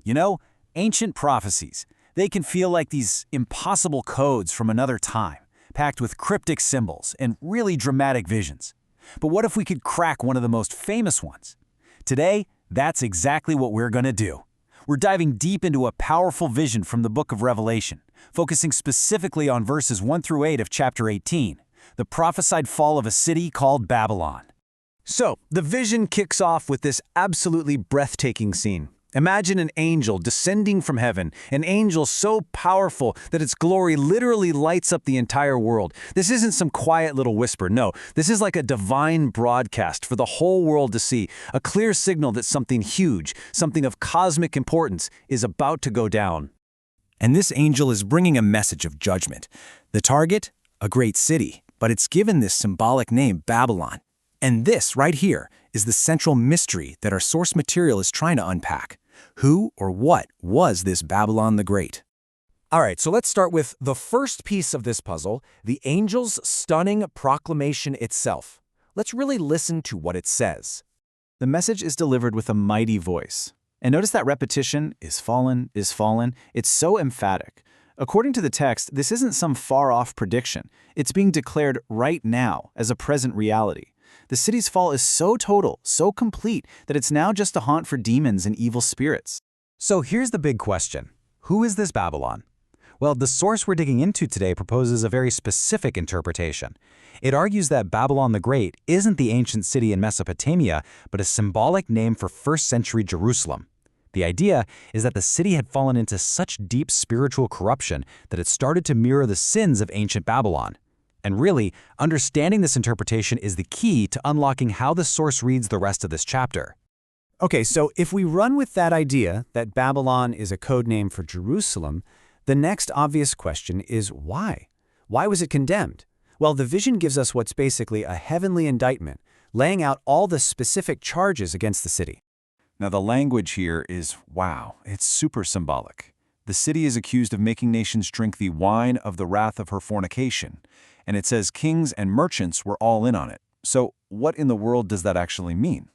You know, ancient prophecies, they can feel like these impossible codes from another time, packed with cryptic symbols and really dramatic visions. But what if we could crack one of the most famous ones? Today, that's exactly what we're going to do. We're diving deep into a powerful vision from the book of Revelation, focusing specifically on verses 1 through 8 of chapter 18, the prophesied fall of a city called Babylon. So, the vision kicks off with this absolutely breathtaking scene. Imagine an angel descending from heaven, an angel so powerful that its glory literally lights up the entire world. This isn't some quiet little whisper, no. This is like a divine broadcast for the whole world to see, a clear signal that something huge, something of cosmic importance, is about to go down. And this angel is bringing a message of judgment. The target? A great city, but it's given this symbolic name, Babylon. And this, right here, is the central mystery that our source material is trying to unpack. Who or what was this Babylon the Great? All right, so let's start with the first piece of this puzzle, the angel's stunning proclamation itself. Let's really listen to what it says. The message is delivered with a mighty voice. And notice that repetition, is fallen, is fallen. It's so emphatic. According to the text, this isn't some far-off prediction. It's being declared right now as a present reality. The city's fall is so total, so complete, that it's now just a haunt for demons and evil spirits. So here's the big question. Who is this Babylon? Well, the source we're digging into today proposes a very specific interpretation. It argues that Babylon the Great isn't the ancient city in Mesopotamia, but a symbolic name for first-century Jerusalem. The idea is that the city had fallen into such deep spiritual corruption that it started to mirror the sins of ancient Babylon. And really, understanding this interpretation is the key to unlocking how the source reads the rest of this chapter. Okay, so if we run with that idea that Babylon is a code name for Jerusalem, the next obvious question is why? Why was it condemned? Well, the vision gives us what's basically a heavenly indictment, laying out all the specific charges against the city. Now the language here is, wow, it's super symbolic. The city is accused of making nations drink the wine of the wrath of her fornication. And it says kings and merchants were all in on it. So what in the world does that actually mean?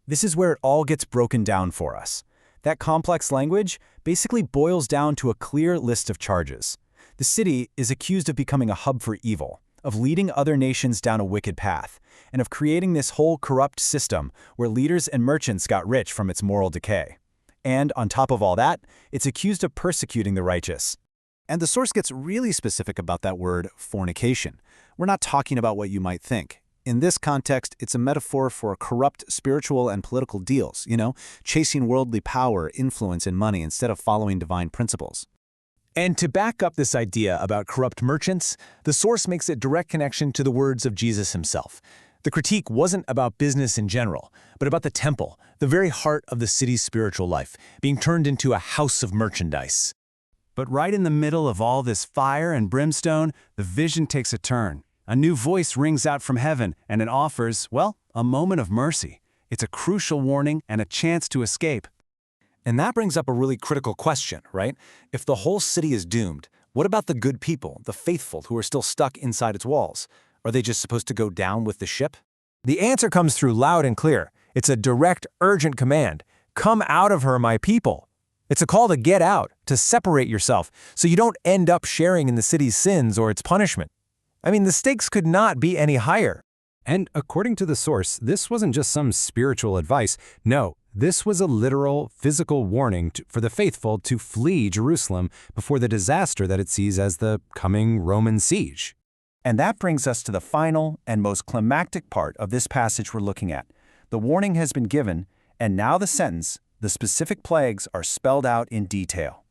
This is where it all gets broken down for us. That complex language basically boils down to a clear list of charges. The city is accused of becoming a hub for evil, of leading other nations down a wicked path, and of creating this whole corrupt system where leaders and merchants got rich from its moral decay. And on top of all that, it's accused of persecuting the righteous. And the source gets really specific about that word, fornication. We're not talking about what you might think. In this context, it's a metaphor for corrupt spiritual and political deals, chasing worldly power, influence, and money instead of following divine principles. And to back up this idea about corrupt merchants, the source makes a direct connection to the words of Jesus himself. The critique wasn't about business in general, but about the temple, the very heart of the city's spiritual life, being turned into a house of merchandise. But right in the middle of all this fire and brimstone, the vision takes a turn. A new voice rings out from heaven, and it offers, well, a moment of mercy. It's a crucial warning and a chance to escape. And that brings up a really critical question, right? If the whole city is doomed, what about the good people, the faithful, who are still stuck inside its walls? Are they just supposed to go down with the ship? The answer comes through loud and clear. It's a direct, urgent command. Come out of her, my people. It's a call to get out, to separate yourself, so you don't end up sharing in the city's sins or its punishment. I mean, the stakes could not be any higher. And according to the source, this wasn't just some spiritual advice. No, this was a literal, physical warning for the faithful to flee Jerusalem before the disaster that it sees as the coming Roman siege. And that brings us to the final and most climactic part of this passage we're looking at. The warning has been given, and now the sentence, the specific plagues, are spelled out in detail.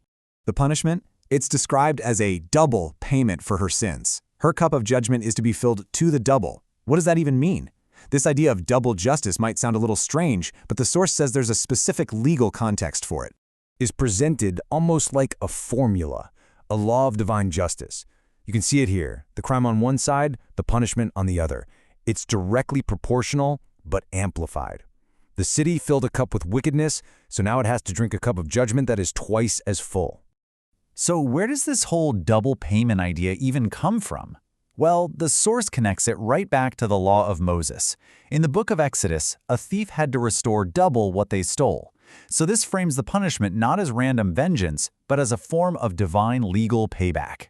The punishment? It's described as a double payment for her sins. Her cup of judgment is to be filled to the double. What does that even mean? This idea of double justice might sound a little strange, but the source says there's a specific legal context for it. Is presented almost like a formula, a law of divine justice. You can see it here, the crime on one side, the punishment on the other. It's directly proportional, but amplified. The city filled a cup with wickedness, so now it has to drink a cup of judgment that is twice as full. So where does this whole double payment idea even come from? Well, the source connects it right back to the law of Moses. In the book of Exodus, a thief had to restore double what they stole. So this frames the punishment not as random vengeance, but as a form of divine legal payback.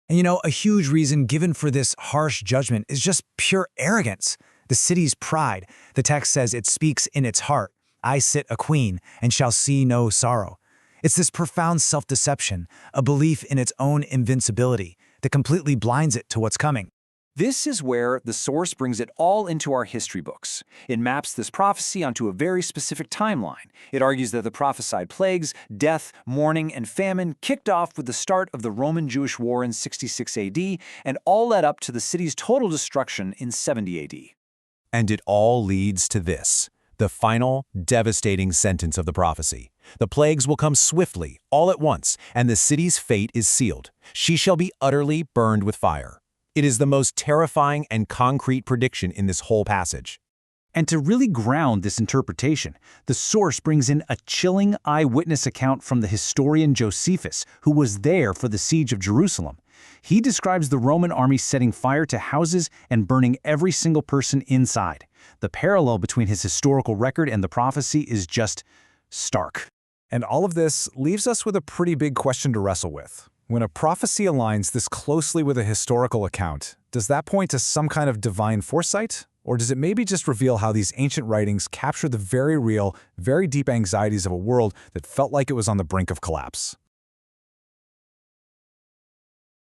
And a huge reason given for this harsh judgment is just pure arrogance. The city's pride. The text says it speaks in its heart. I sit a queen and shall see no sorrow. It's this profound self-deception, a belief in its own invincibility that completely blinds it to what's coming. This is where the source brings it all into our history books. It maps this prophecy onto a very specific timeline. It argues that the prophesied plagues, death, mourning, and famine kicked off with the start of the Roman-Jewish War in 66 AD and all led up to the city's total destruction in 70 AD. And it all leads to this, the final, devastating sentence of the prophecy. The plagues will come swiftly, all at once, and the city's fate is sealed. She shall be utterly burned with fire. It is the most terrifying and concrete prediction in this whole passage. And to really ground this interpretation, the source brings in a chilling eyewitness account from the historian Josephus, who was there for the siege of Jerusalem. He describes the Roman army setting fire to houses and burning every single person inside. The parallel between his historical record and the prophecy is just stark. And all of this leaves us with a pretty big question to wrestle with. When a prophecy aligns this closely with a historical account, does that point to some kind of divine foresight? Or does it maybe just reveal how these ancient writings capture the very real, very deep anxieties of a world that felt like it was on the brink of collapse?